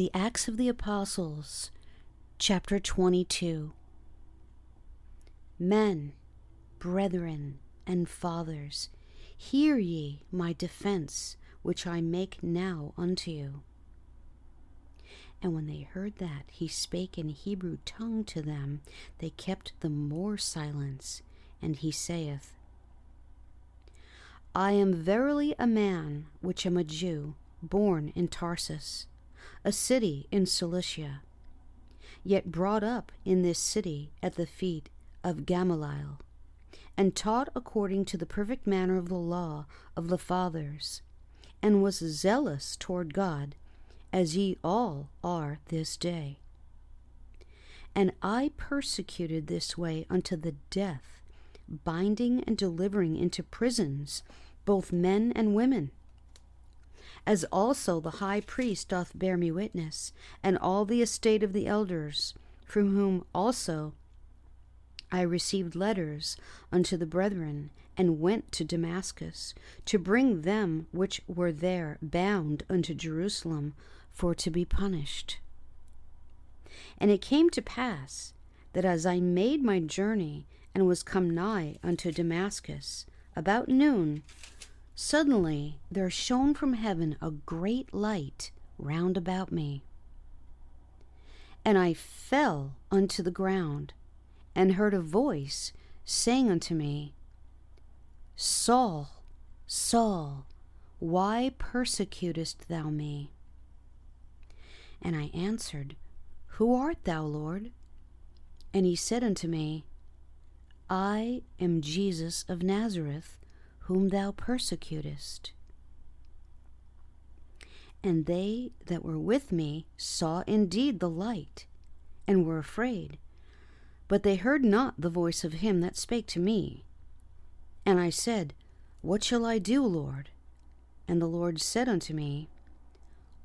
The Acts of the Apostles, chapter 22. Men, brethren, and fathers, hear ye my defense, which I make now unto you. And when they heard that he spake in Hebrew tongue to them, they kept the more silence. And he saith, I am verily a man which am a Jew, born in Tarsus, a city in Cilicia, yet brought up in this city at the feet of Gamaliel, and taught according to the perfect manner of the law of the fathers, and was zealous toward God, as ye all are this day. And I persecuted this way unto the death, binding and delivering into prisons both men and women, as also the high priest doth bear me witness, and all the estate of the elders, from whom also I received letters unto the brethren, and went to Damascus, to bring them which were there bound unto Jerusalem, for to be punished. And it came to pass, that as I made my journey, and was come nigh unto Damascus, about noon, suddenly there shone from heaven a great light round about me. And I fell unto the ground, and heard a voice saying unto me, Saul, Saul, why persecutest thou me? And I answered, Who art thou, Lord? And he said unto me, I am Jesus of Nazareth, whom thou persecutest. And they that were with me saw indeed the light, and were afraid, but they heard not the voice of him that spake to me. And I said, What shall I do, Lord? And the Lord said unto me,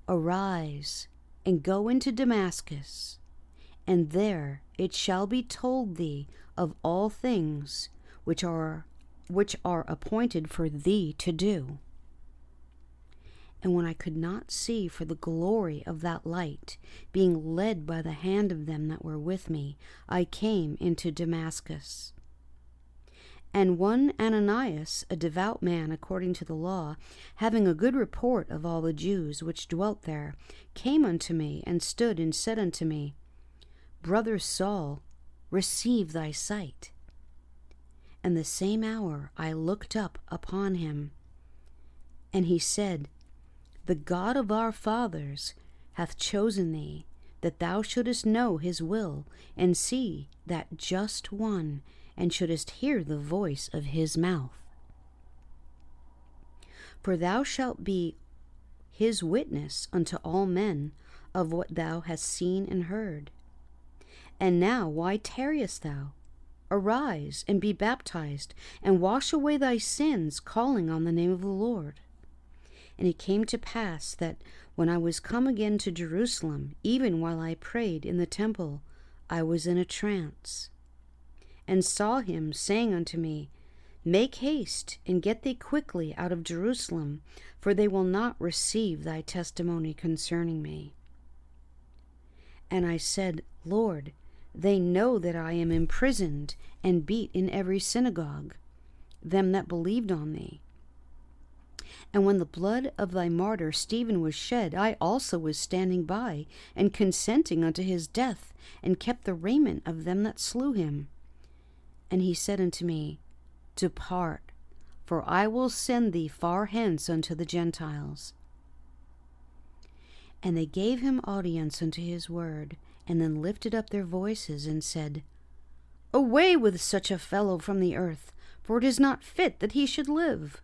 Arise, and go into Damascus, and there it shall be told thee of all things which are appointed for thee to do. And when I could not see for the glory of that light, being led by the hand of them that were with me, I came into Damascus. And one Ananias, a devout man according to the law, having a good report of all the Jews which dwelt there, came unto me, and stood and said unto me, Brother Saul, receive thy sight. And the same hour I looked up upon him, and he said, The God of our fathers hath chosen thee, that thou shouldest know his will, and see that just one, and shouldest hear the voice of his mouth. For thou shalt be his witness unto all men of what thou hast seen and heard. And now why tarriest thou? Arise, and be baptized, and wash away thy sins, calling on the name of the Lord. And it came to pass that when I was come again to Jerusalem, even while I prayed in the temple, I was in a trance, and saw him saying unto me, Make haste, and get thee quickly out of Jerusalem, for they will not receive thy testimony concerning me. And I said, Lord, they know that I am imprisoned and beat in every synagogue, them that believed on thee. And when the blood of thy martyr Stephen was shed, I also was standing by, and consenting unto his death, and kept the raiment of them that slew him. And he said unto me, Depart, for I will send thee far hence unto the Gentiles. And they gave him audience unto his word, and then lifted up their voices, and said, Away with such a fellow from the earth, for it is not fit that he should live.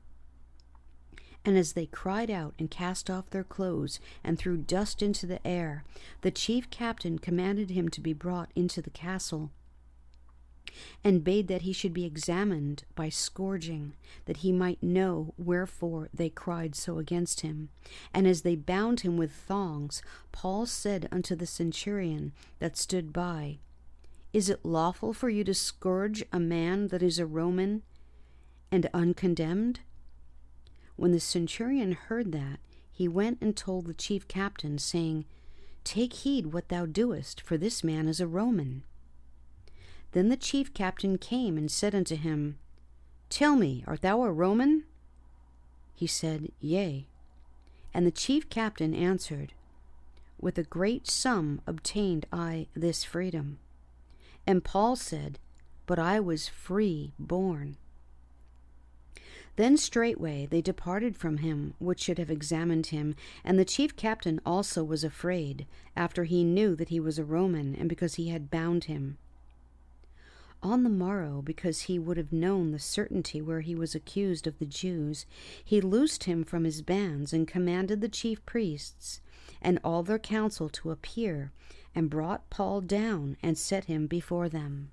And as they cried out and cast off their clothes, and threw dust into the air, the chief captain commanded him to be brought into the castle, and bade that he should be examined by scourging, that he might know wherefore they cried so against him. And as they bound him with thongs, Paul said unto the centurion that stood by, Is it lawful for you to scourge a man that is a Roman and uncondemned? When the centurion heard that, he went and told the chief captain, saying, Take heed what thou doest, for this man is a Roman. Then the chief captain came and said unto him, Tell me, art thou a Roman? He said, Yea. And the chief captain answered, With a great sum obtained I this freedom. And Paul said, But I was free born. Then straightway they departed from him which should have examined him, and the chief captain also was afraid, after he knew that he was a Roman, and because he had bound him. On the morrow, because he would have known the certainty where he was accused of the Jews, he loosed him from his bands, and commanded the chief priests and all their council to appear, and brought Paul down, and set him before them.